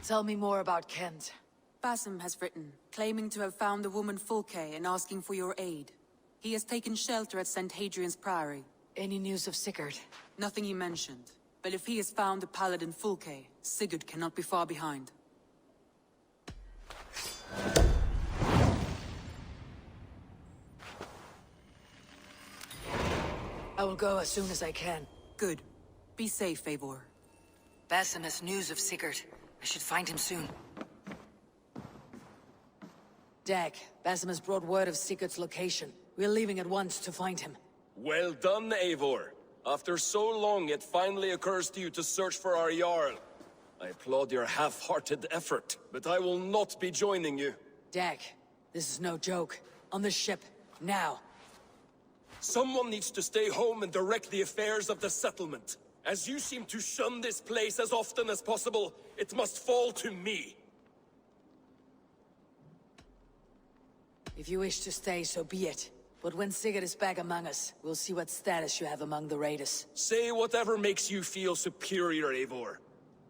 Tell me more about Kent. Basim has written, claiming to have found the woman Fulke and asking for your aid. He has taken shelter at St. Hadrian's Priory. Any news of Sigurd? Nothing he mentioned. But if he has found the paladin Fulke, Sigurd cannot be far behind. I will go as soon as I can. Good. Be safe, Eivor. Basim has news of Sigurd. I should find him soon. Dag, Basim has brought word of Sigurd's location. We're leaving at once to find him. Well done, Eivor. After so long, it finally occurs to you to search for our Jarl. I applaud your half-hearted effort, but I will not be joining you. Dag, this is no joke. On the ship, now. Someone needs to stay home and direct the affairs of the settlement. As you seem to shun this place as often as possible, it must fall to me. If you wish to stay, so be it. But when Sigurd is back among us, we'll see what status you have among the raiders. Say whatever makes you feel superior, Eivor.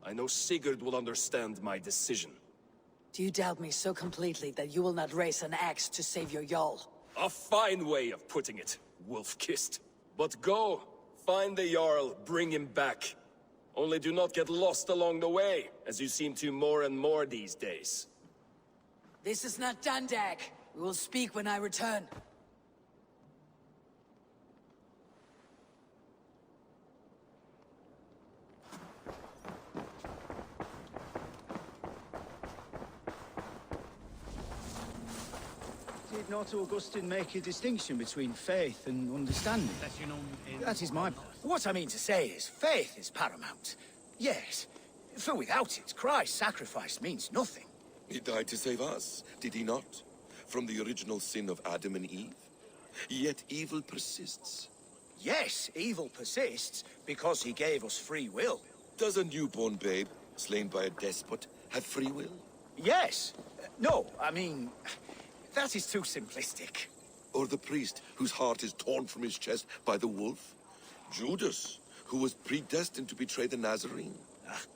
I know Sigurd will understand my decision. Do you doubt me so completely that you will not raise an axe to save your Jarl? A fine way of putting it, wolf-kissed. But go, find the Jarl, bring him back. Only do not get lost along the way, as you seem to more and more these days. This is not done, Dag. We will speak when I return. Did not Augustine make a distinction between faith and understanding? That is my point. What I mean to say is, faith is paramount. Yes, for without it, Christ's sacrifice means nothing. He died to save us, did he not? From the original sin of Adam and Eve? Yet evil persists. Yes, evil persists, because he gave us free will. Does a newborn babe, slain by a despot, have free will? Yes. No, I mean, that is too simplistic. Or the priest, whose heart is torn from his chest by the wolf? Judas, who was predestined to betray the Nazarene?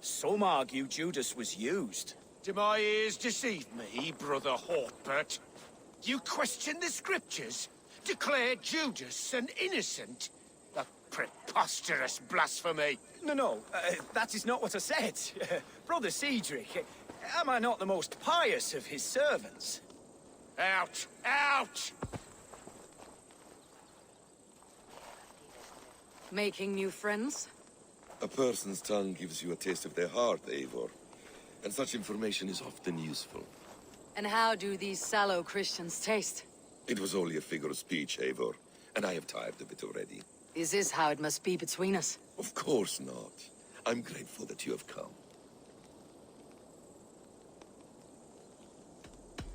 Some argue Judas was used. Do my ears deceive me, Brother Hortbert? You question the scriptures? Declare Judas an innocent? A preposterous blasphemy! No, that is not what I said. Brother Cedric, am I not the most pious of his servants? Out! Out! Making new friends? A person's tongue gives you a taste of their heart, Eivor. And such information is often useful. And how do these sallow Christians taste? It was only a figure of speech, Eivor, and I have tired of it already. Is this how it must be between us? Of course not. I'm grateful that you have come.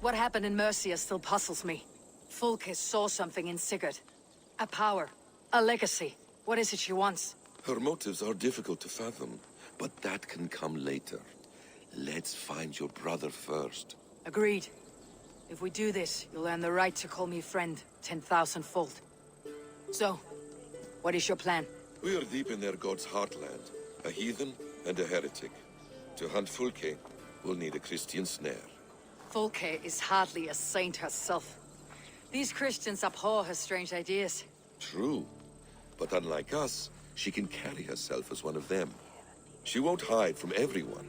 What happened in Mercia still puzzles me. Fulke saw something in Sigurd. A power. A legacy. What is it she wants? Her motives are difficult to fathom, but that can come later. Let's find your brother first. Agreed. If we do this, you'll earn the right to call me friend, 10,000-fold. So, what is your plan? We are deep in their god's heartland, a heathen and a heretic. To hunt Fulke, we'll need a Christian snare. Fulke is hardly a saint herself. These Christians abhor her strange ideas. True, but unlike us, she can carry herself as one of them. She won't hide from everyone,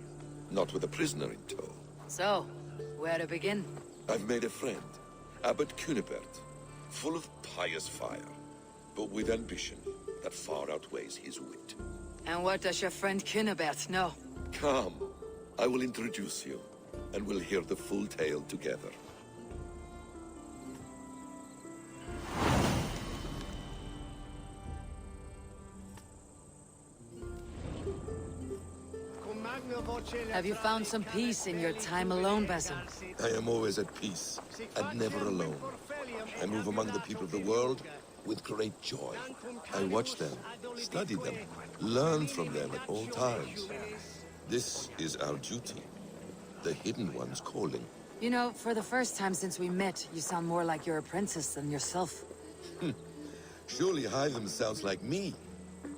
not with a prisoner in tow. So, where to begin? I've made a friend, Abbot Cunibert, full of pious fire, but with ambition that far outweighs his wit. And what does your friend Cunibert know? Come, I will introduce you, and we'll hear the full tale together. Have you found some peace in your time alone, Basim? I am always at peace, and never alone. I move among the people of the world with great joy. I watch them, study them, learn from them at all times. This is our duty, the Hidden One's calling. You know, for the first time since we met, you sound more like your apprentice than yourself. Surely Hytham sounds like me,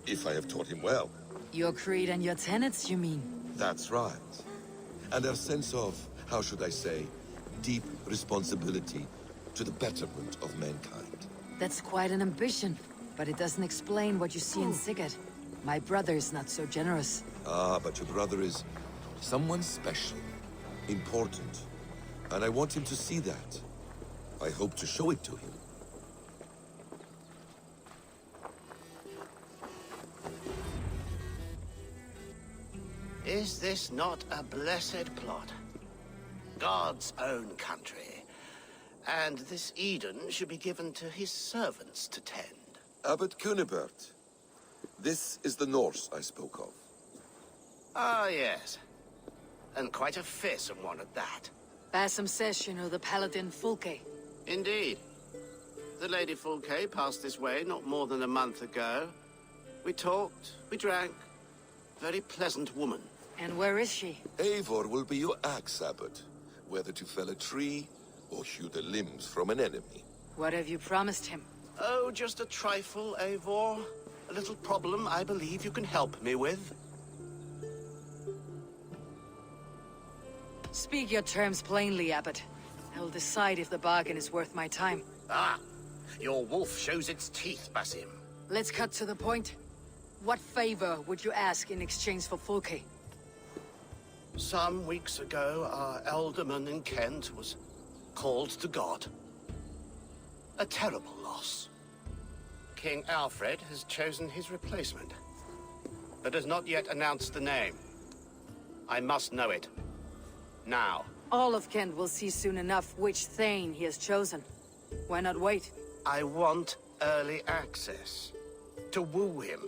if I have taught him well. Your creed and your tenets, you mean? That's right. and their sense of, how should I say, deep responsibility to the betterment of mankind. That's quite an ambition, but it doesn't explain what you see in Sigurd. My brother is not so generous. Ah, but your brother is someone special, important, and I want him to see that. I hope to show it to him. Is this not a blessed plot? God's own country. And this Eden should be given to his servants to tend. Abbot Cunibert, this is the Norse I spoke of. Ah, yes. And quite a fearsome one at that. Basim says you know the paladin Fulke. Indeed. The Lady Fulke passed this way not more than a month ago. We talked, we drank. Very pleasant woman. And where is she? Eivor will be your axe, Abbot, whether to fell a tree or hew the limbs from an enemy. What have you promised him? Oh, just a trifle, Eivor. A little problem I believe you can help me with. Speak your terms plainly, Abbot. I will decide if the bargain is worth my time. Ah, your wolf shows its teeth, Basim. Let's cut to the point. What favor would you ask in exchange for Fulke? Some weeks ago, our alderman in Kent was called to God. A terrible loss. King Alfred has chosen his replacement, but has not yet announced the name. I must know it. Now. All of Kent will see soon enough which Thane he has chosen. Why not wait? I want early access. To woo him,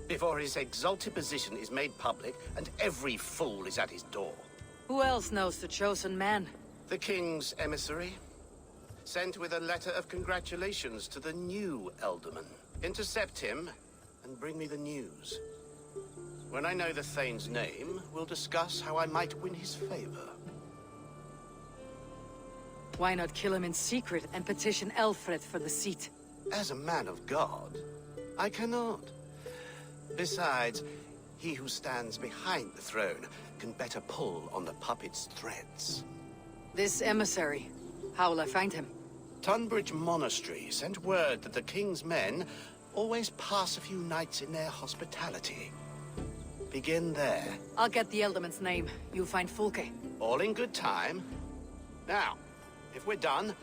before his exalted position is made public and every fool is at his door. Who else knows the chosen man? The king's emissary, sent with a letter of congratulations to the new Alderman. Intercept him and bring me the news. When I know the Thane's name, we'll discuss how I might win his favor. Why not kill him in secret and petition Alfred for the seat? As a man of God, I cannot. Besides, he who stands behind the throne can better pull on the puppet's threads. This emissary, how will I find him? Tunbridge Monastery sent word that the king's men always pass a few nights in their hospitality. Begin there. I'll get the Ealdorman's name. You'll find Fulke. All in good time. Now, if we're done,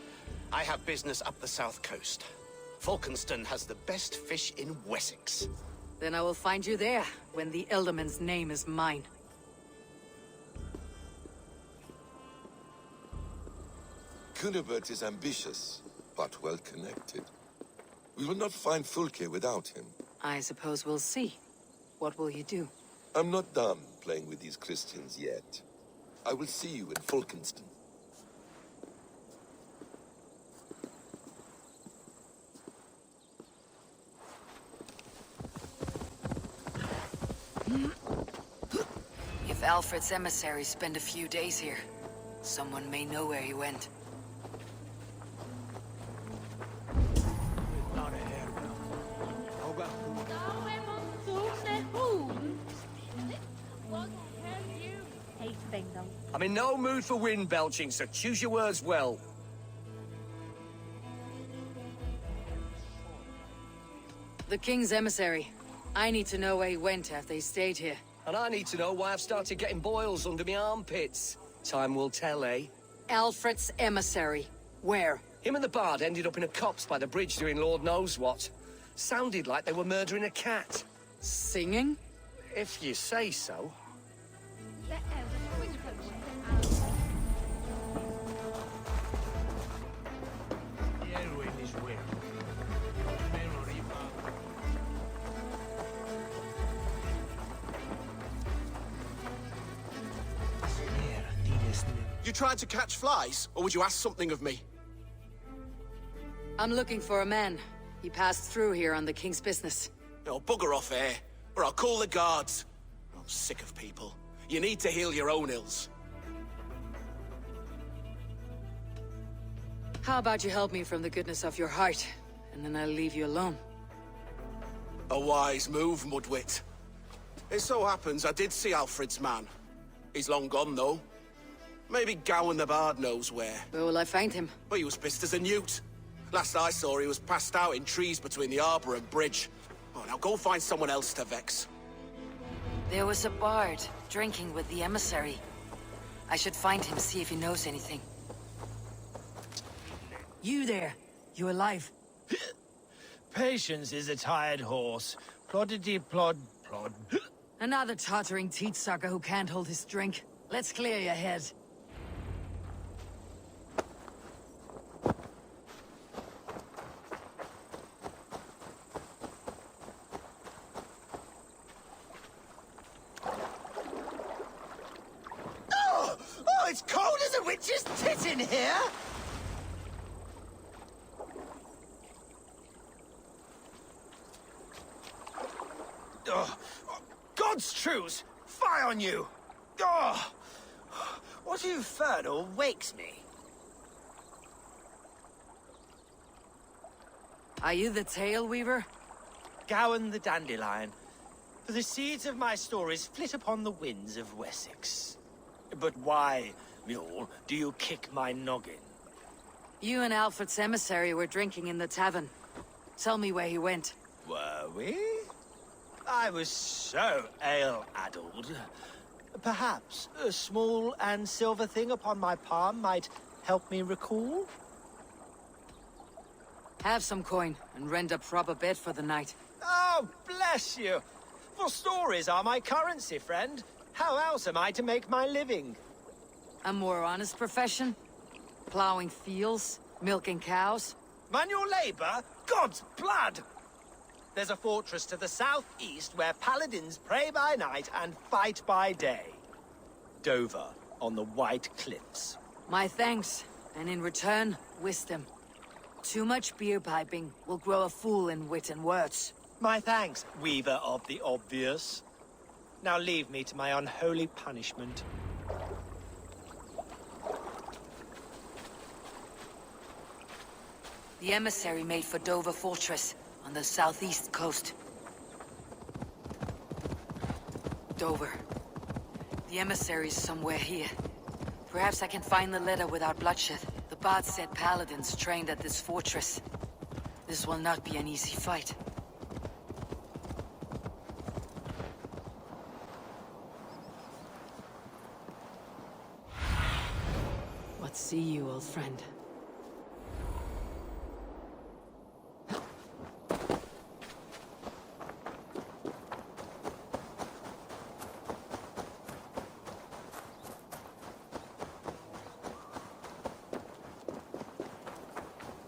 I have business up the south coast. Falkenston has the best fish in Wessex. Then I will find you there, when the Ealdorman's name is mine. Cunibert is ambitious, but well-connected. We will not find Fulke without him. I suppose we'll see. What will you do? I'm not done playing with these Christians yet. I will see you in Falkenston. If Alfred's emissaries spend a few days here, someone may know where he went. I'm in no mood for wind belching, so choose your words well. The king's emissary. I need to know where he went after he stayed here. And I need to know why I've started getting boils under my armpits. Time will tell, eh? Alfred's emissary. Where? Him and the bard ended up in a copse by the bridge doing Lord knows what. Sounded like they were murdering a cat. Singing? If you say so. You trying to catch flies, or would you ask something of me? I'm looking for a man. He passed through here on the king's business. No, bugger off here, or I'll call the guards. I'm sick of people. You need to heal your own ills. How about you help me from the goodness of your heart, and then I'll leave you alone. A wise move, Mudwit. It so happens I did see Alfred's man. He's long gone, though. Maybe Gowan the Bard knows where. Where will I find him? But he was pissed as a newt. Last I saw, he was passed out in trees between the arbor and bridge. Oh, now go find someone else to vex. There was a bard drinking with the emissary. I should find him, see if he knows anything. You there. You alive? Patience is a tired horse. Ploddity plod plod. Another tottering teat sucker who can't hold his drink. Let's clear your head. Oh, it's cold as a witch's tit in here! Oh, God's truce! Fie on you! Oh, what infernal wakes me? Are you the Tail Weaver? Gowan the Dandelion. For the seeds of my stories flit upon the winds of Wessex. But why, mule, do you kick my noggin? You and Alfred's emissary were drinking in the tavern. Tell me where he went. Were we? I was so ale-addled. Perhaps a small and silver thing upon my palm might help me recall? Have some coin and rent a proper bed for the night. Oh, bless you! For stories are my currency, friend. How else am I to make my living? A more honest profession? Plowing fields? Milking cows? Manual labor? God's blood! There's a fortress to the southeast where paladins pray by night and fight by day. Dover, on the White Cliffs. My thanks, and in return, wisdom. Too much beer piping will grow a fool in wit and words. My thanks, Weaver of the Obvious. Now leave me to my unholy punishment. The emissary made for Dover Fortress, on the southeast coast. Dover. The emissary's somewhere here. Perhaps I can find the letter without bloodshed. The bard said paladins trained at this fortress. This will not be an easy fight. What see you, old friend?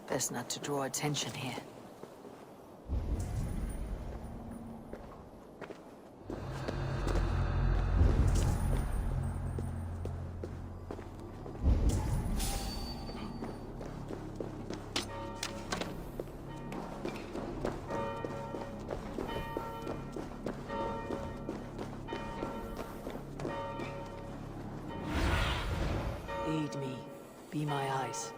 Best not to draw attention here. Aid me. Be my eyes.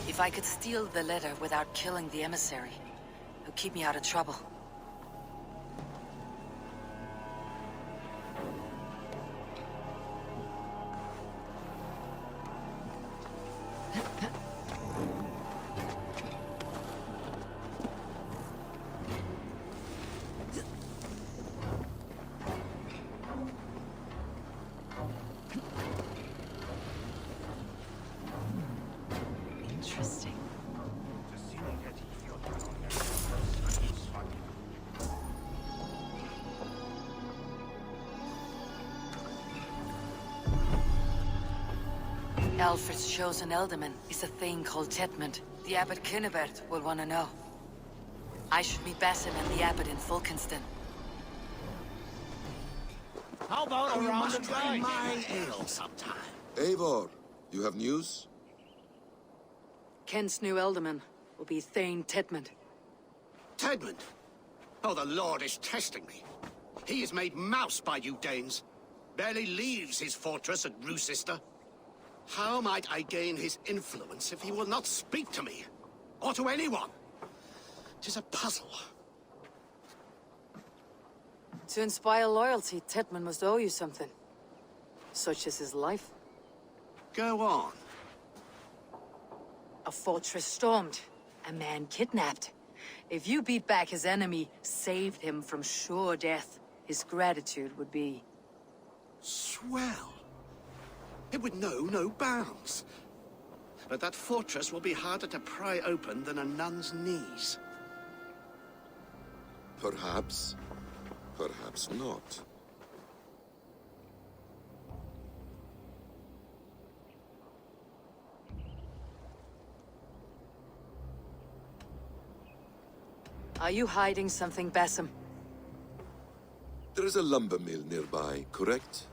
If I could steal the letter without killing the emissary, it would keep me out of trouble. Interesting. Alfred's chosen ealdorman is a thing called Tetmund. The Abbot Kynnebert will want to know. I should meet Basim and the Abbot in Fulkenston. How about a round of my ale sometime? Eivor, you have news? Kent's new ealdorman will be Thane Tetmund. Tedmund? Oh, the Lord is testing me. He is made mouse by you Danes. Barely leaves his fortress at Roosister. How might I gain his influence if he will not speak to me? Or to anyone? 'Tis a puzzle. To inspire loyalty, Tetmund must owe you something. Such as his life. Go on. A fortress stormed. A man kidnapped. If you beat back his enemy, saved him from sure death, his gratitude would be... Swell. It would know no bounds. But that fortress will be harder to pry open than a nun's knees. Perhaps. Perhaps not. Are you hiding something, Basim? There is a lumber mill nearby, correct?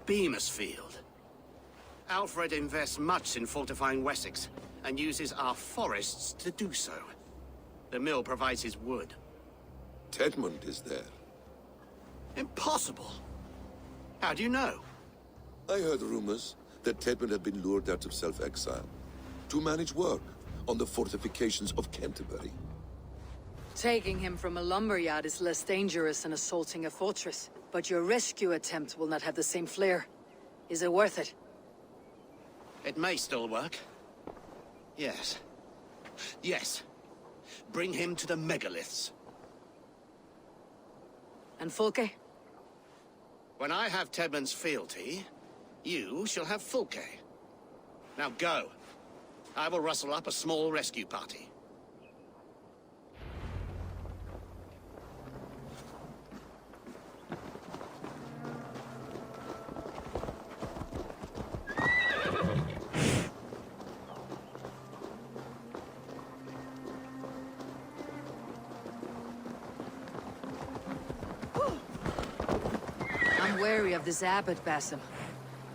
Beamisfield. Alfred invests much in fortifying Wessex, and uses our forests to do so. The mill provides his wood. Tetmund is there. Impossible! How do you know? I heard rumors that Tetmund had been lured out of self-exile to manage work on the fortifications of Canterbury. Taking him from a lumberyard is less dangerous than assaulting a fortress. But your rescue attempt will not have the same flair. Is it worth it? It may still work. Yes. Yes. Bring him to the megaliths. And Fulke? When I have Tedmund's fealty, you shall have Fulke. Now go. I will rustle up a small rescue party. I'm wary of this abbot, Basim.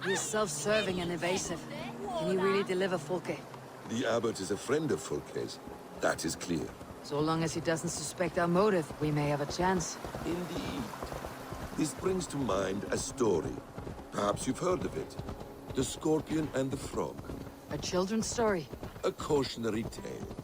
He is self-serving and evasive. Can he really deliver Fulke? The abbot is a friend of Fulke's. That is clear. So long as he doesn't suspect our motive, we may have a chance. Indeed. This brings to mind a story. Perhaps you've heard of it. The Scorpion and the Frog. A children's story? A cautionary tale.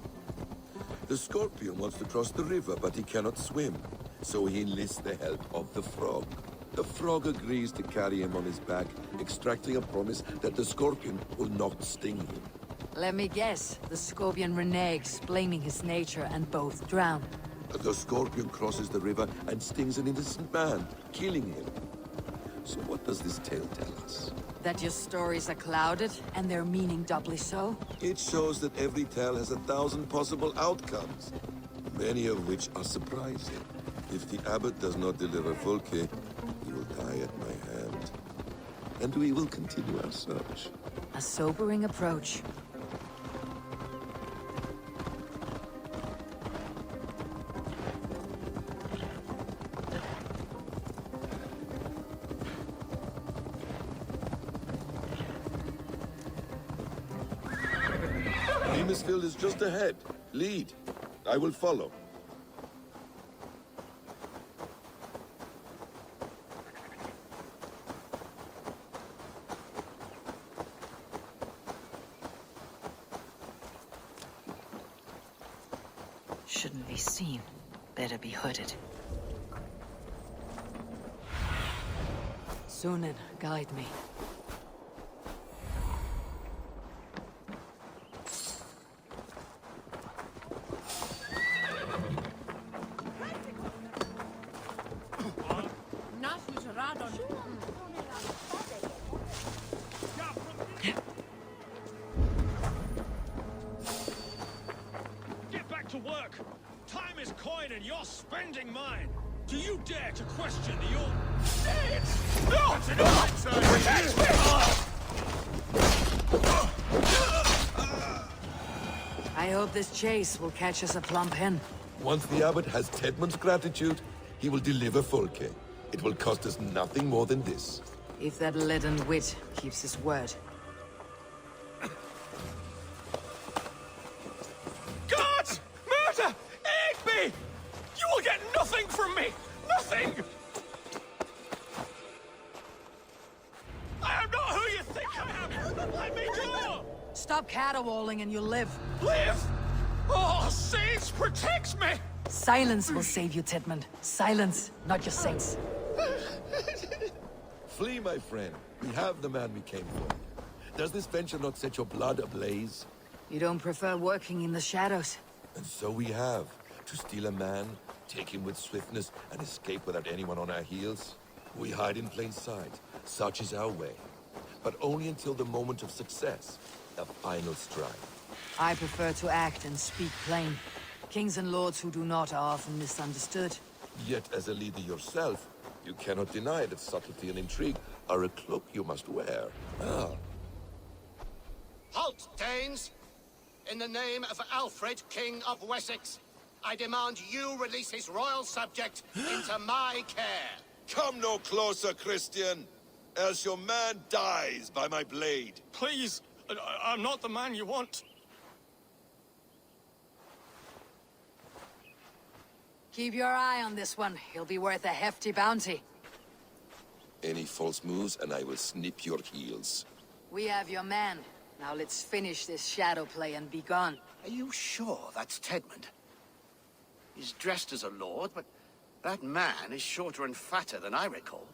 The Scorpion wants to cross the river, but he cannot swim. So he enlists the help of the Frog. The Frog agrees to carry him on his back, extracting a promise that the Scorpion will not sting him. Let me guess. The Scorpion reneges, blaming his nature, and both drown. The Scorpion crosses the river and stings an innocent man, killing him. So what does this tale tell us? That your stories are clouded, and their meaning doubly so? It shows that every tale has 1,000 possible outcomes, many of which are surprising. If the abbot does not deliver Fulke, he will die at my hand. And we will continue our search. A sobering approach. Beamisfield is just ahead. Lead. I will follow. Shouldn't be seen. Better be hooded. Sunan, guide me. Get back to work! Time is coin and you're spending mine! Do you dare to question the order? No! That's enough! Protect me! hope this chase will catch us a plump hen. Once the abbot has Tedmund's gratitude, he will deliver Fulke. It will cost us nothing more than this. If that leaden wit keeps his word. Guards! Murder! Aid me! You will get nothing from me! Nothing! I am not who you think I am! Let me go! Stop caterwauling and you'll live. Live! Oh, saints, protect me! Silence will save you, Tedmund. Silence, not your saints. Flee, my friend. We have the man we came for. Does this venture not set your blood ablaze? You don't prefer working in the shadows? And so we have. To steal a man, take him with swiftness, and escape without anyone on our heels. We hide in plain sight. Such is our way. But only until the moment of success. The final strike. I prefer to act and speak plain. Kings and lords who do not are often misunderstood. Yet, as a leader yourself, you cannot deny that subtlety and intrigue are a cloak you must wear. Ah. Halt, Danes! In the name of Alfred, King of Wessex, I demand you release his royal subject into my care. Come no closer, Christian, else your man dies by my blade. Please, I'm not the man you want. Keep your eye on this one. He'll be worth a hefty bounty. Any false moves, and I will snip your heels. We have your man. Now let's finish this shadow play and be gone. Are you sure that's Tedmund? He's dressed as a lord, but that man is shorter and fatter than I recall.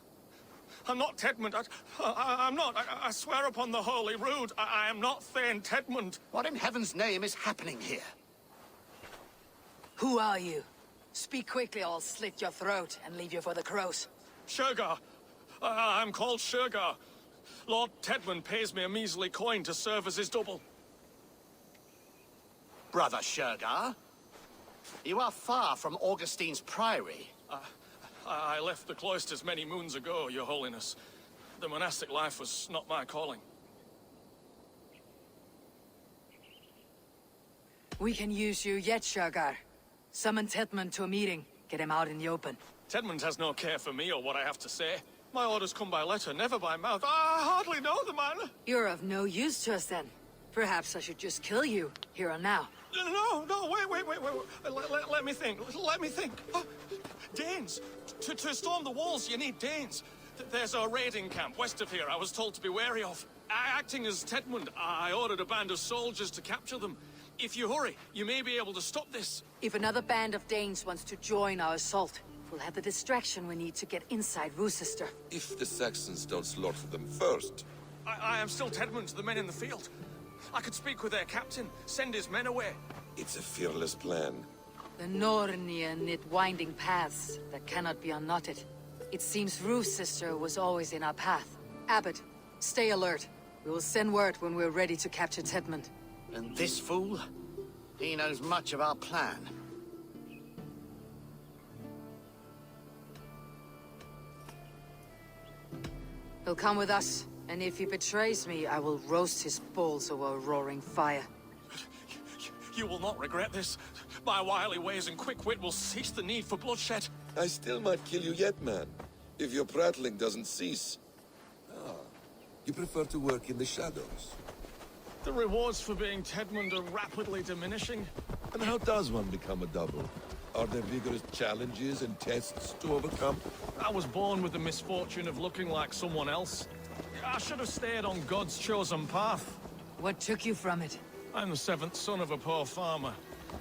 I'm not Tedmund. I'm not. I swear upon the Holy Rood, I am not Thane Tedmund. What in heaven's name is happening here? Who are you? Speak quickly or I'll slit your throat and leave you for the crows. Shergar. I'm called Shergar. Lord Tedmund pays me a measly coin to serve as his double. Brother Shergar? You are far from Augustine's priory. I left the cloisters many moons ago, Your Holiness. The monastic life was not my calling. We can use you yet, Shergar. Summon Tedmund to a meeting. Get him out in the open. Tedmund has no care for me or what I have to say. My orders come by letter, never by mouth. I hardly know the man. You're of no use to us then. Perhaps I should just kill you, here and now. No, wait. Let me think. Danes. To storm the walls, you need Danes. There's a raiding camp west of here I was told to be wary of. Acting as Tedmund, I ordered a band of soldiers to capture them. If you hurry, you may be able to stop this. If another band of Danes wants to join our assault, we'll have the distraction we need to get inside Rochester. If the Saxons don't slaughter them first. I am still Tedmund to the men in the field. I could speak with their captain, send his men away. It's a fearless plan. The Nornir knit winding paths that cannot be unknotted. It seems Rochester was always in our path. Abbot, stay alert. We will send word when we're ready to capture Tedmund. And this fool? He knows much of our plan. He'll come with us, and if he betrays me, I will roast his balls over a roaring fire. You will not regret this. My wily ways and quick wit will cease the need for bloodshed. I still might kill you yet, man. If your prattling doesn't cease. Ah, you prefer to work in the shadows. The rewards for being Tedmund are rapidly diminishing. And how does one become a double? Are there vigorous challenges and tests to overcome? I was born with the misfortune of looking like someone else. I should have stayed on God's chosen path. What took you from it? I'm the seventh son of a poor farmer.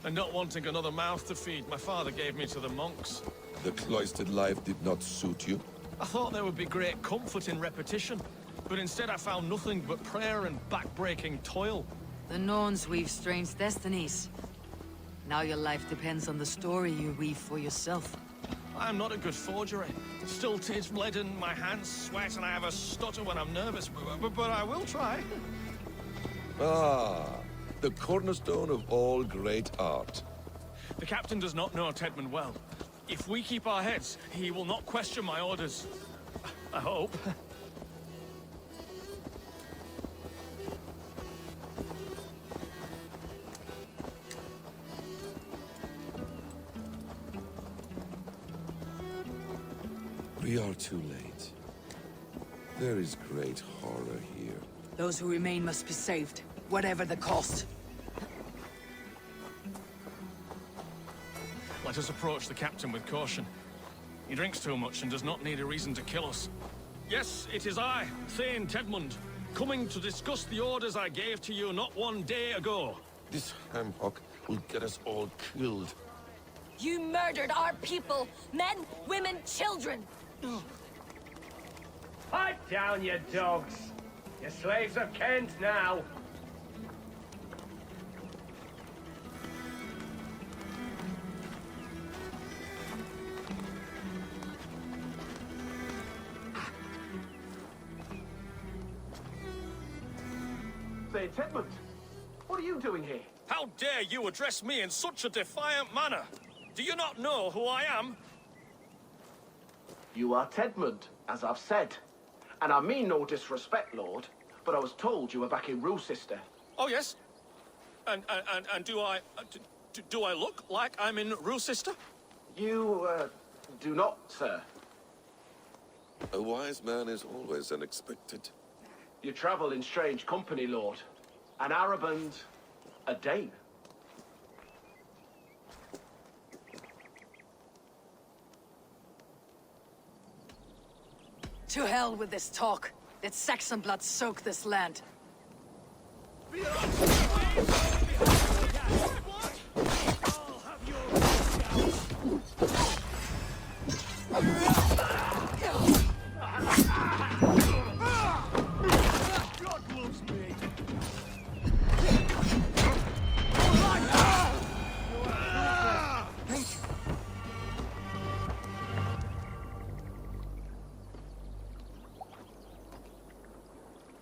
And not wanting another mouth to feed, my father gave me to the monks. The cloistered life did not suit you? I thought there would be great comfort in repetition. But instead I found nothing but prayer and back-breaking toil. The Norns weave strange destinies. Now your life depends on the story you weave for yourself. I'm not a good forgery. Stilted, leaden, my hands sweat, and I have a stutter when I'm nervous, but I will try. Ah, the cornerstone of all great art. The captain does not know Tedmund well. If we keep our heads, he will not question my orders. I hope. We are too late. There is great horror here. Those who remain must be saved, whatever the cost. Let us approach the captain with caution. He drinks too much and does not need a reason to kill us. Yes, it is I, Thane Tedmund, coming to discuss the orders I gave to you not 1 day ago. This ham-hock will get us all killed. You murdered our people! Men, women, children! Pipe down, you dogs! You're slaves of Kent now! Say, Tedmund, what are you doing here? How dare you address me in such a defiant manner? Do you not know who I am? You are Tedmund, as I've said. And I mean no disrespect, Lord, but I was told you were back in Rochester. Oh, yes. And do I... do I look like I'm in Rochester? You, do not, sir. A wise man is always unexpected. You travel in strange company, Lord. An Arab and a Dane. To hell with this talk. Let Saxon blood soak this land.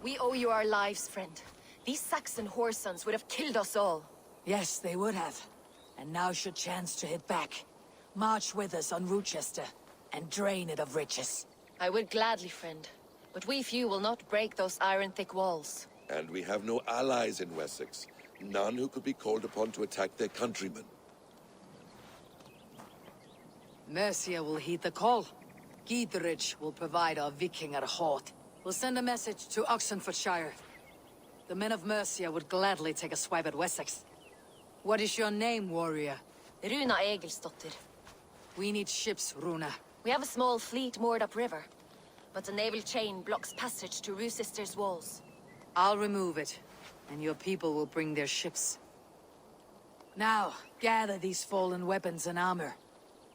We owe you our lives, friend. These Saxon whoresons would have killed us all. Yes, they would have. And now's your chance to hit back. March with us on Rochester, and drain it of riches. I would gladly, friend. But we few will not break those iron-thick walls. And we have no allies in Wessex. None who could be called upon to attack their countrymen. Mercia will heed the call. Giedrich will provide our Viking hort. We'll send a message to Oxenfordshire. The men of Mercia would gladly take a swipe at Wessex. What is your name, warrior? Runa Egilsdotter. We need ships, Runa. We have a small fleet moored upriver, but the naval chain blocks passage to Rochester's walls. I'll remove it, and your people will bring their ships. Now, gather these fallen weapons and armor.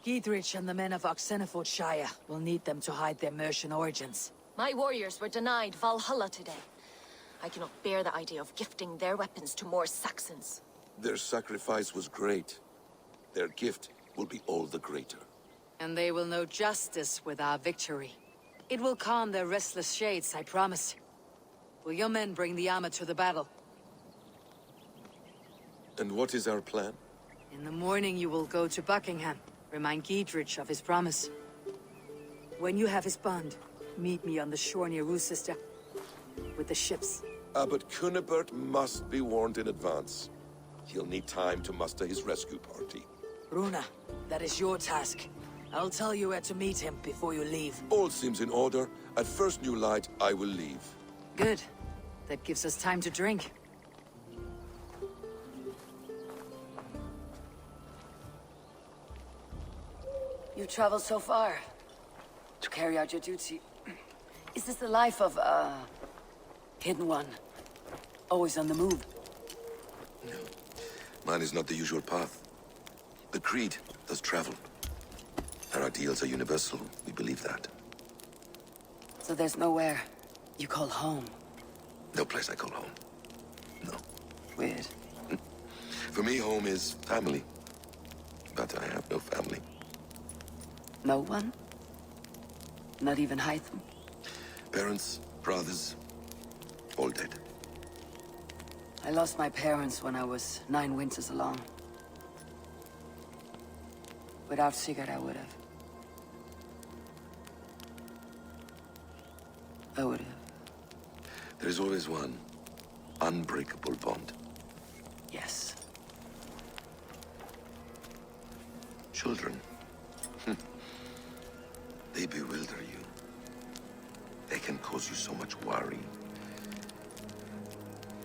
Giedrich and the men of Oxenfordshire will need them to hide their Mercian origins. My warriors were denied Valhalla today. I cannot bear the idea of gifting their weapons to more Saxons. Their sacrifice was great. Their gift will be all the greater. And they will know justice with our victory. It will calm their restless shades, I promise. Will your men bring the armor to the battle? And what is our plan? In the morning you will go to Buckingham. Remind Giedrich of his promise. When you have his bond, meet me on the shore near Rochester with the ships. Abbot Cunibert must be warned in advance. He'll need time to muster his rescue party. Runa, that is your task. I'll tell you where to meet him before you leave. All seems in order. At first new light, I will leave. Good. That gives us time to drink. You traveled so far to carry out your duty. Is this the life of a hidden one? Always on the move? No. Mine is not the usual path. The Creed does travel. Our ideals are universal. We believe that. So there's nowhere you call home? No place I call home. No. Weird. For me, home is family. But I have no family. No one? Not even Hytham? Parents, brothers, all dead. I lost my parents when I was 9 winters along. Without Sigurd, I would have. There is always one unbreakable bond. Yes. Children. They bewilder you. They can cause you so much worry.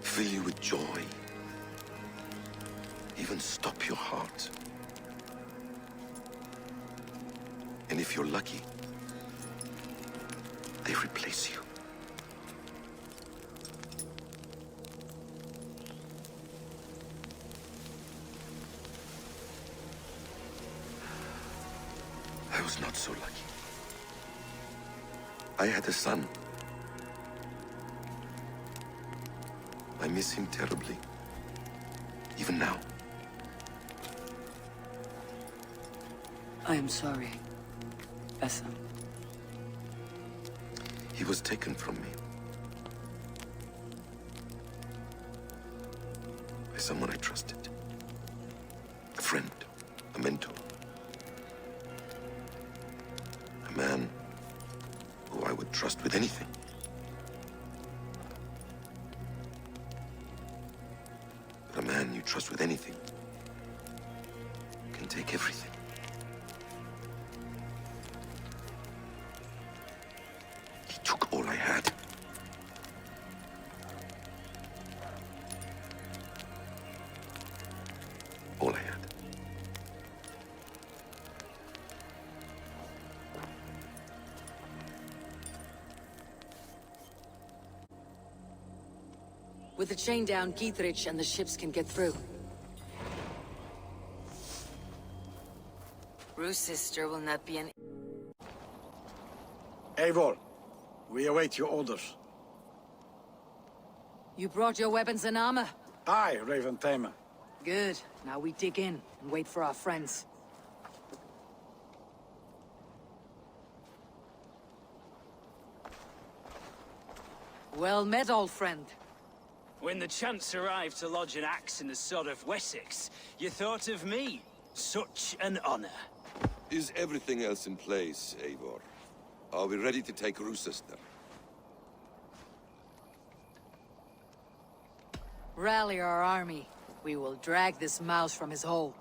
Fill you with joy. Even stop your heart. And if you're lucky, they replace you. I was not so lucky. I had a son. I miss him terribly. Even now. I am sorry, Essa. He was taken from me. By someone I trusted. A friend, a mentor. A man who I would trust with anything. But a man you trust with anything can take everything. He took all I had. All I had. With the chain down, Gietrich and the ships can get through. Ruth's sister will not be an... Eivor, we await your orders. You brought your weapons and armor? Aye, Raven Tamer. Good. Now we dig in and wait for our friends. Well met, old friend. When the chance arrived to lodge an axe in the sod of Wessex, you thought of me. Such an honor. Is everything else in place, Eivor? Are we ready to take Rochester? Rally our army. We will drag this mouse from his hole.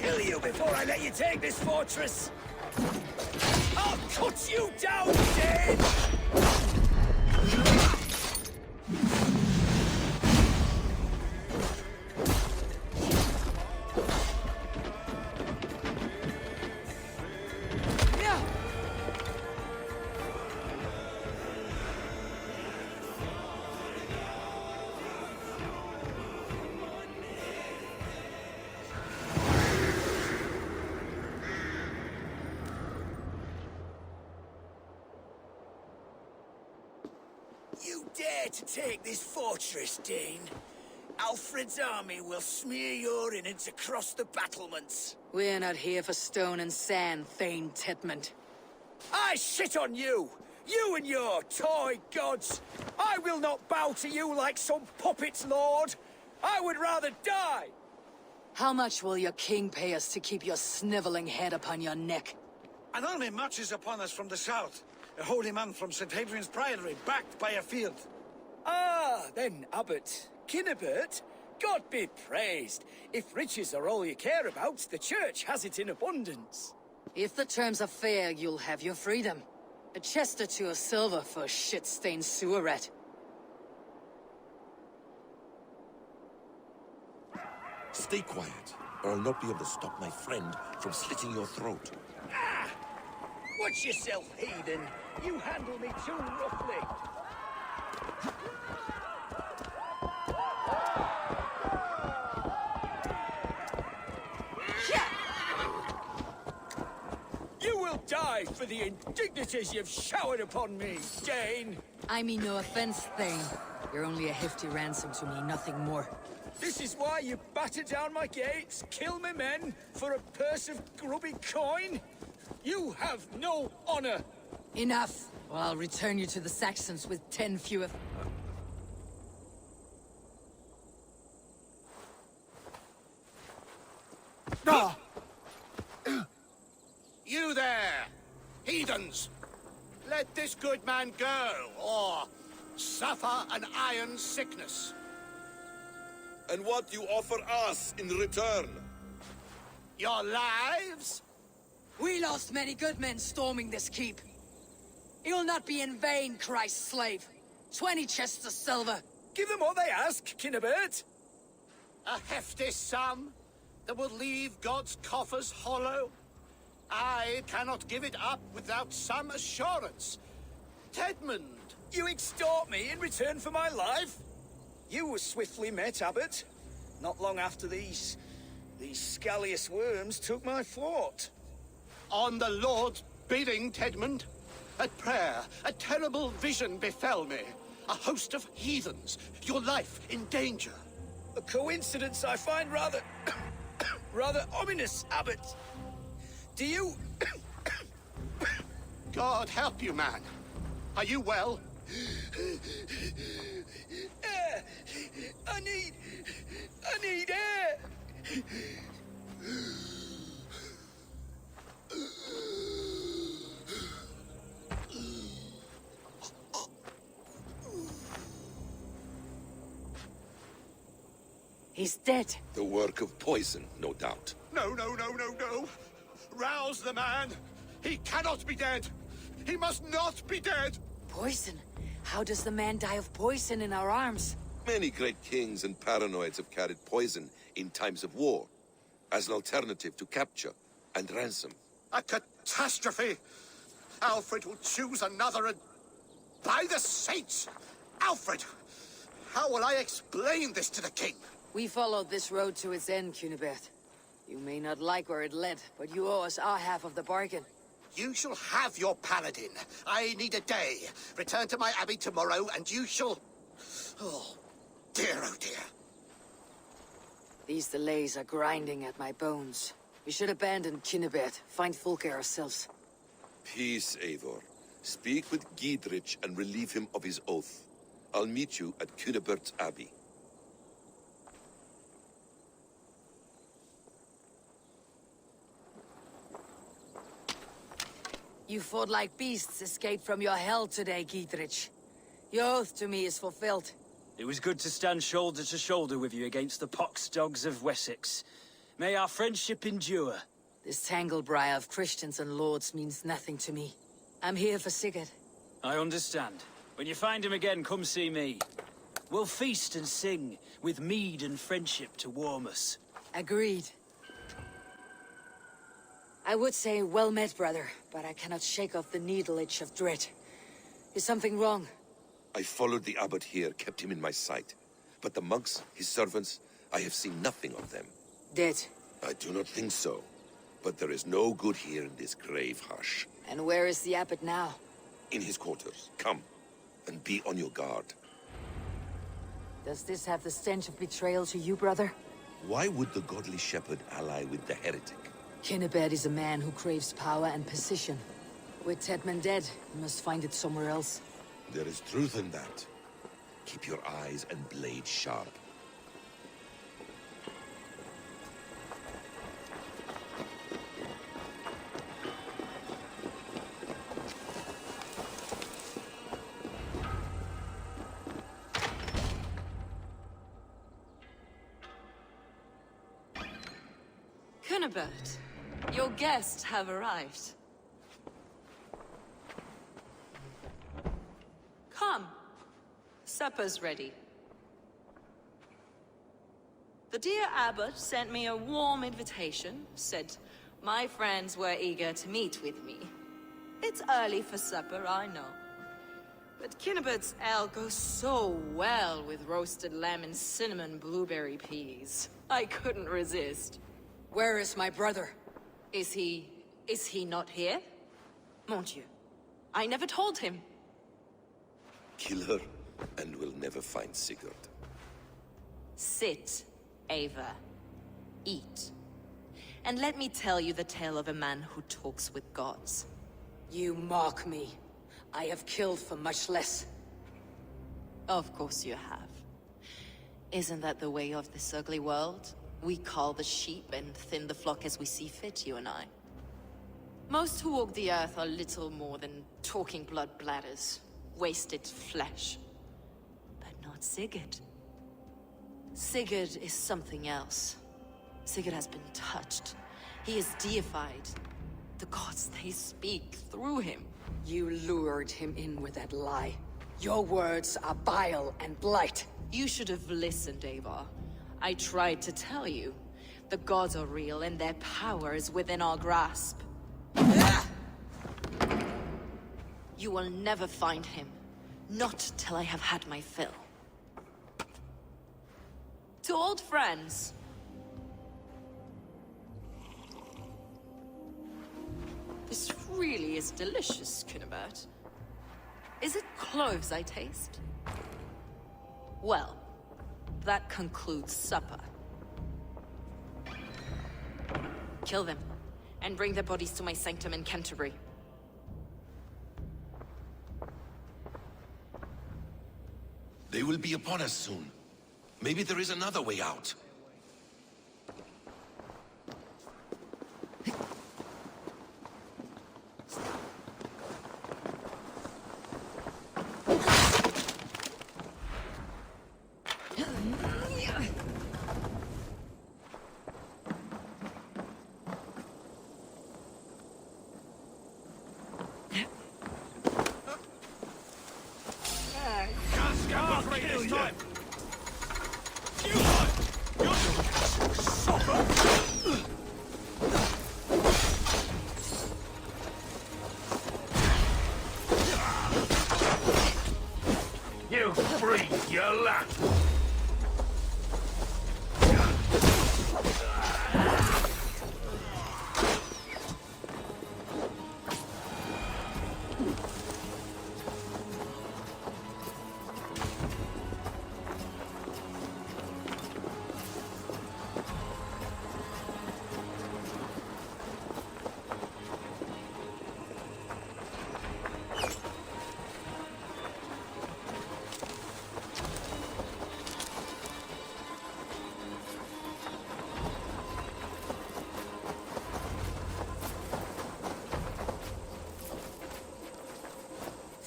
kill you before I let you take this fortress! I'll cut you down, Dane! You dare to take this fortress, Dane? Alfred's army will smear your innards across the battlements. We're not here for stone and sand, Thane Tedmund. I shit on you! You and your toy gods! I will not bow to you like some puppet's lord! I would rather die! How much will your king pay us to keep your sniveling head upon your neck? An army marches upon us from the south. A holy man from St. Hadrian's Priory, backed by a field. Ah, then, Abbot. Kinnebert, God be praised. If riches are all you care about, the church has it in abundance. If the terms are fair, you'll have your freedom. A chest or two of silver for a shit-stained sewer rat. Stay quiet, or I'll not be able to stop my friend from slitting your throat. Ah! Watch yourself, heathen. You handle me too roughly. You will die for the indignities you've showered upon me, Dane. I mean no offense, Thane. You're only a hefty ransom to me, nothing more. This is why you batter down my gates, kill my men, for a purse of grubby coin? You have no honor! Enough! Or I'll return you to the Saxons with 10 fewer... Ah! You there, heathens! Let this good man go, or suffer an iron sickness. And what you offer us in return? Your lives? We lost many good men storming this keep. It will not be in vain, Christ's slave. 20 chests of silver. Give them what they ask, Kinnebert. A hefty sum that will leave God's coffers hollow? I cannot give it up without some assurance. Tedmund! You extort me in return for my life? You were swiftly met, Abbot. Not long after these scallious worms took my fort. On the Lord's bidding, Tedmund. At prayer, a terrible vision befell me. A host of heathens, your life in danger. A coincidence I find rather... rather ominous, Abbot. Do you... God help you, man. Are you well? Air! I need air! He's dead. The work of poison, no doubt. No, no, no, no, no. Rouse the man. He cannot be dead. He must not be dead. Poison? How does the man die of poison in our arms? Many great kings and paranoids have carried poison in times of war, as an alternative to capture and ransom. A catastrophe. Alfred will choose another and... By the saints! Alfred! How will I explain this to the king? We followed this road to its end, Cunibert. You may not like where it led, but you owe us our half of the bargain. You shall have your paladin. I need a day. Return to my abbey tomorrow, and you shall... Oh, dear, oh dear. These delays are grinding at my bones. We should abandon Cunibert, find Fulke ourselves. Peace, Eivor. Speak with Giedrich and relieve him of his oath. I'll meet you at Cunebert's Abbey. You fought like beasts escaped from your hell today, Giedrich. Your oath to me is fulfilled. It was good to stand shoulder to shoulder with you against the pox dogs of Wessex. May our friendship endure. This tangle-briar of Christians and lords means nothing to me. I'm here for Sigurd. I understand. When you find him again, come see me. We'll feast and sing, with mead and friendship to warm us. Agreed. I would say well met, brother, but I cannot shake off the needle itch of dread. Is something wrong? I followed the abbot here, kept him in my sight. But the monks, his servants, I have seen nothing of them. Dead? I do not think so. But there is no good here in this grave hush. And where is the abbot now? In his quarters. Come, and be on your guard. Does this have the stench of betrayal to you, brother? Why would the godly shepherd ally with the heretic? Kinnebed is a man who craves power and position. With Tedman dead, he must find it somewhere else. There is truth in that. Keep your eyes and blade sharp. Kinnebed, your guests have arrived. Come. Supper's ready. The dear abbot sent me a warm invitation, said my friends were eager to meet with me. It's early for supper, I know. But Kinnebed's ale goes so well with roasted lamb and cinnamon blueberry peas. I couldn't resist. Where is my brother? Is he not here? Mon Dieu. I never told him. Kill her, and we'll never find Sigurd. Sit, Eivor. Eat. And let me tell you the tale of a man who talks with gods. You mock me. I have killed for much less. Of course you have. Isn't that the way of this ugly world? We cull the sheep and thin the flock as we see fit, you and I. Most who walk the earth are little more than talking blood bladders, wasted flesh. But not Sigurd. Sigurd is something else. Sigurd has been touched. He is deified. The gods, they speak through him. You lured him in with that lie. Your words are bile and blight. You should have listened, Eivor. I tried to tell you. The gods are real and their power is within our grasp. You will never find him. Not till I have had my fill. To old friends. This really is delicious, Kinnebed. Is it cloves I taste? Well, that concludes supper. Kill them, and bring their bodies to my sanctum in Canterbury. They will be upon us soon. Maybe there is another way out. You freak, you lot!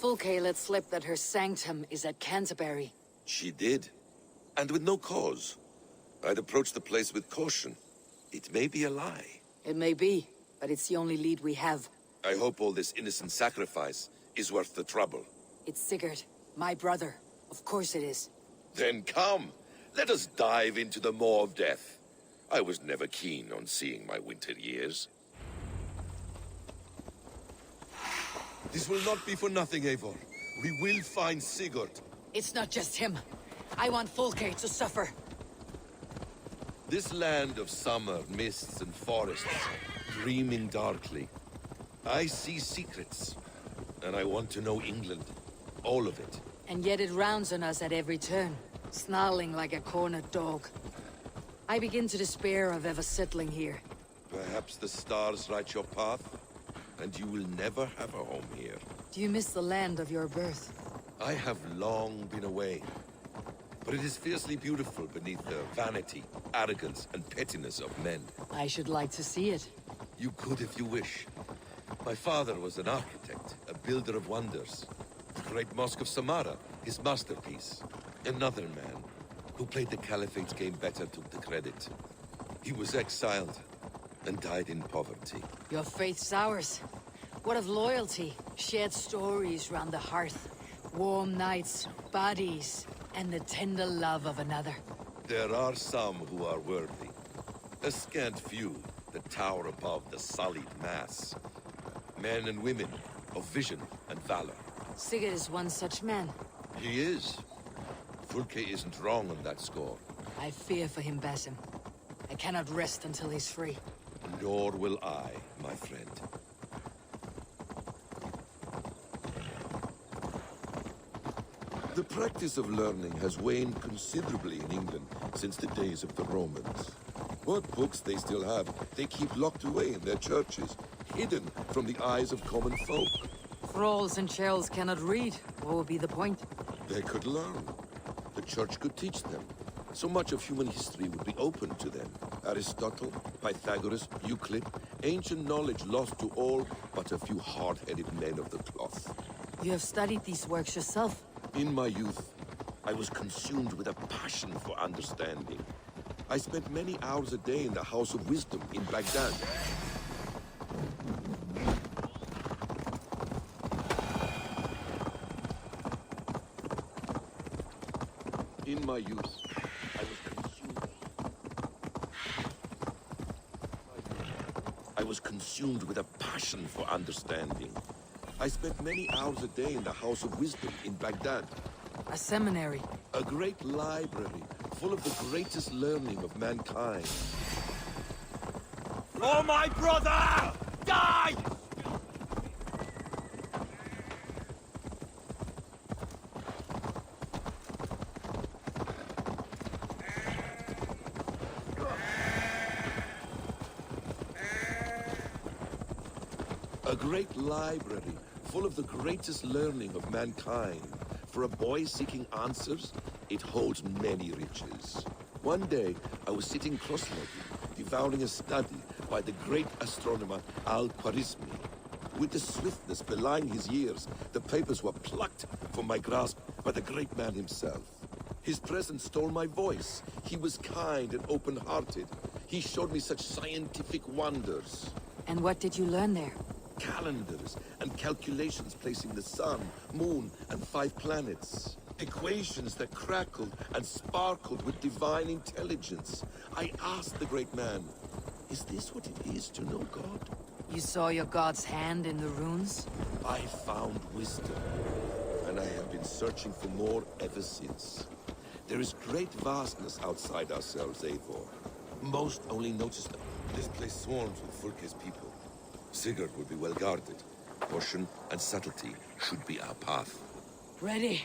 Fulke let slip that her sanctum is at Canterbury. She did. And with no cause. I'd approach the place with caution. It may be a lie. It may be, but it's the only lead we have. I hope all this innocent sacrifice is worth the trouble. It's Sigurd, my brother. Of course it is. Then come, let us dive into the maw of death. I was never keen on seeing my winter years. This will not be for nothing, Eivor. We will find Sigurd. It's not just him. I want Fulke to suffer. This land of summer, mists and forests, dreaming darkly. I see secrets, and I want to know England. All of it. And yet it rounds on us at every turn, snarling like a cornered dog. I begin to despair of ever settling here. Perhaps the stars write your path, and you will never have a home here. Do you miss the land of your birth? I have long been away, but it is fiercely beautiful beneath the vanity, arrogance, and pettiness of men. I should like to see it. You could if you wish. My father was an architect, a builder of wonders. The great Mosque of Samarra, his masterpiece. Another man, who played the Caliphate's game better, took the credit. He was exiled, and died in poverty. Your faith's ours. What of loyalty? Shared stories round the hearth. Warm nights, bodies, and the tender love of another. There are some who are worthy. A scant few that tower above the sullied mass. Men and women of vision and valor. Sigurd is one such man. He is. Fulke isn't wrong on that score. I fear for him, Basim. I cannot rest until he's free. Nor will I, my friend. The practice of learning has waned considerably in England since the days of the Romans. What books they still have, they keep locked away in their churches, hidden from the eyes of common folk. Thralls and churls cannot read. What would be the point? They could learn. The church could teach them. So much of human history would be open to them. Aristotle, Pythagoras, Euclid, ancient knowledge lost to all but a few hard-headed men of the cloth. You have studied these works yourself? In my youth, I was consumed with a passion for understanding. I spent many hours a day in the House of Wisdom in Baghdad. In my youth, I was consumed with a passion for understanding. I spent many hours a day in the House of Wisdom in Baghdad. A seminary? A great library, full of the greatest learning of mankind. For my brother! Die! A great library, full of the greatest learning of mankind. For a boy seeking answers, it holds many riches. One day, I was sitting cross-legged, devouring a study by the great astronomer Al-Khwarizmi. With the swiftness belying his years, the papers were plucked from my grasp by the great man himself. His presence stole my voice. He was kind and open-hearted. He showed me such scientific wonders. And what did you learn there? Calendars and calculations placing the sun, moon, and 5 planets. Equations that crackled and sparkled with divine intelligence. I asked the great man, is this what it is to know God? You saw your god's hand in the runes? I found wisdom, and I have been searching for more ever since. There is great vastness outside ourselves, Eivor. Most only notice them. This place swarms with Fulke's people. Sigurd will be well guarded. Caution and subtlety should be our path. Ready.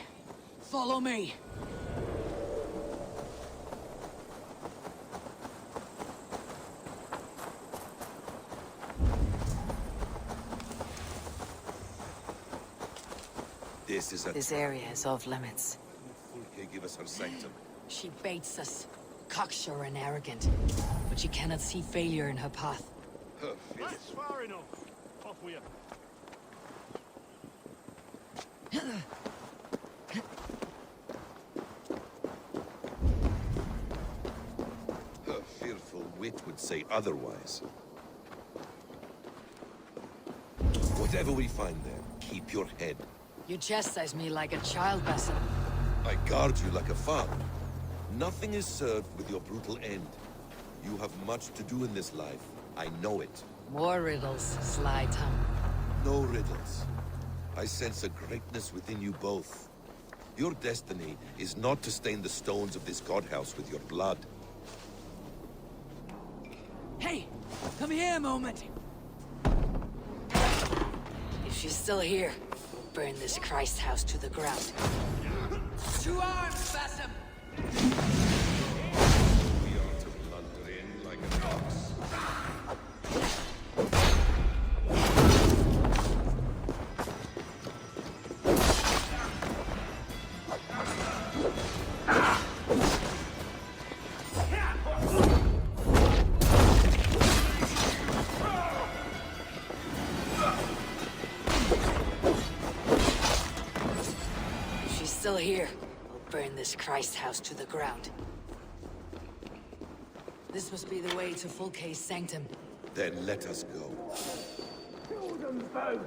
Follow me. This area is off limits. Fulke give us her sanctum. She baits us. Cocksure and arrogant. But she cannot see failure in her path. That's far enough. Off with you. Her fearful youthful wit would say otherwise. Whatever we find there, keep your head. You chastise me like a child, Basim. I guard you like a father. Nothing is served with your brutal end. You have much to do in this life. I know it. More riddles, sly tongue. No riddles. I sense a greatness within you both. Your destiny is not to stain the stones of this godhouse with your blood. Hey! Come here a moment! If she's still here, burn this Christ house to the ground. To arms, Basim! We are to blunder in like an ox. Still here, we'll burn this Christ house to the ground. This must be the way to Fulke's sanctum. Then let us go. Kill them both!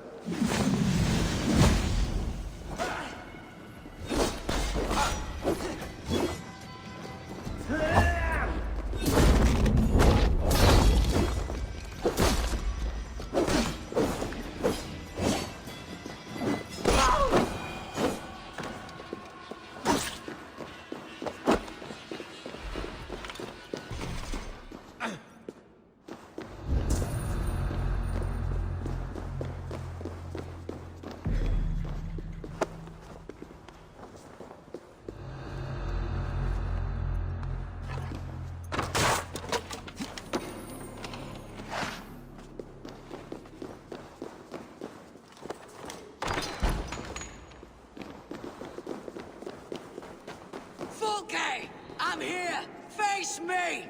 I'm here! Face me!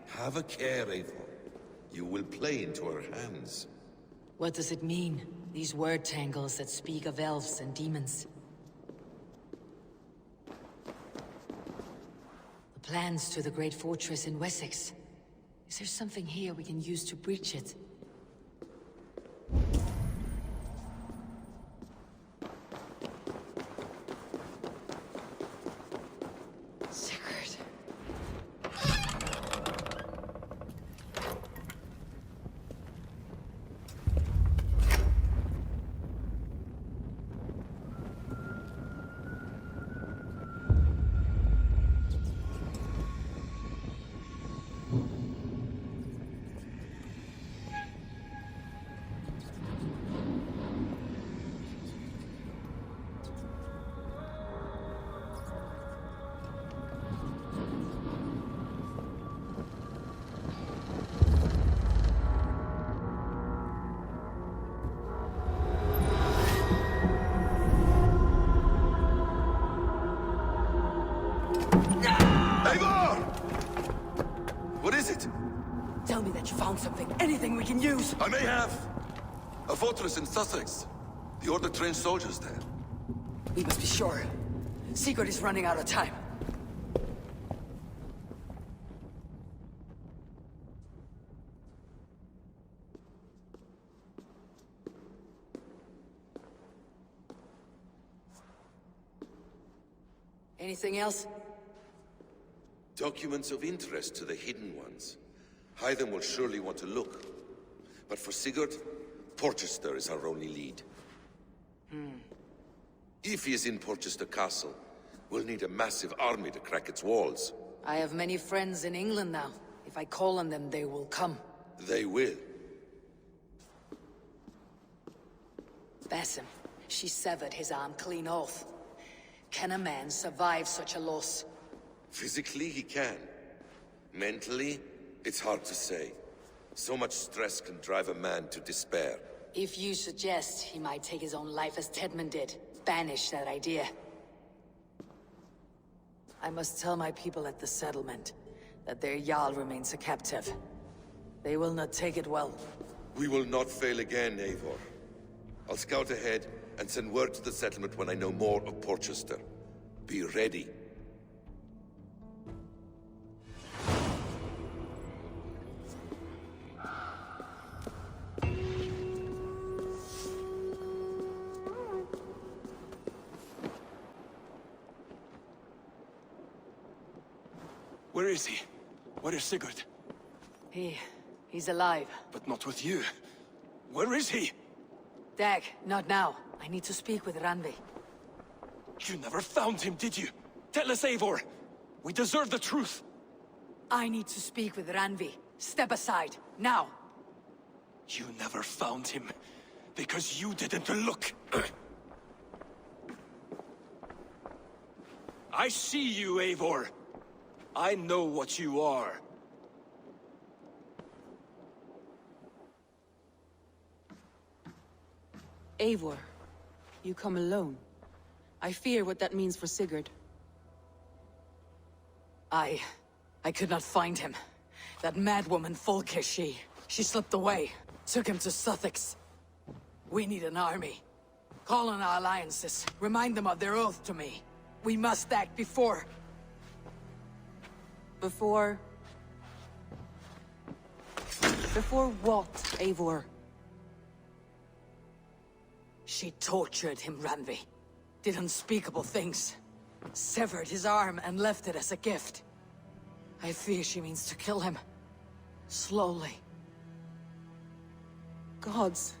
Have a care, Eivor. You will play into our hands. What does it mean? These word tangles that speak of elves and demons. The plans to the great fortress in Wessex. Is there something here we can use to breach it? Tell me that you found something, anything we can use! I may have! A fortress in Sussex. The Order trained soldiers there. We must be sure. Sigurd is running out of time. Anything else? Documents of interest to the Hidden Ones. Hythen will surely want to look. But for Sigurd, Porchester is our only lead. If he is in Porchester Castle, we'll need a massive army to crack its walls. I have many friends in England now. If I call on them, they will come. They will. Basim, she severed his arm clean off. Can a man survive such a loss? Physically, he can. Mentally, it's hard to say. So much stress can drive a man to despair. If you suggest he might take his own life as Tedman did, banish that idea. I must tell my people at the settlement that their Jarl remains a captive. They will not take it well. We will not fail again, Eivor. I'll scout ahead and send word to the settlement when I know more of Porchester. Be ready. is he? Where is Sigurd? He's alive. But not with you. Where is he? Dag, not now. I need to speak with Randvi. You never found him, did you? Tell us, Eivor. We deserve the truth. I need to speak with Randvi. Step aside, now. You never found him, because you didn't look. I see you, Eivor. I know what you are. Eivor, you come alone. I fear what that means for Sigurd. I could not find him. That madwoman Folke, she slipped away. Took him to Sussex. We need an army. Call on our alliances. Remind them of their oath to me. We must act before... Before what, Eivor? She tortured him, Randvi. Did unspeakable things. Severed his arm and left it as a gift. I fear she means to kill him. Slowly. Gods.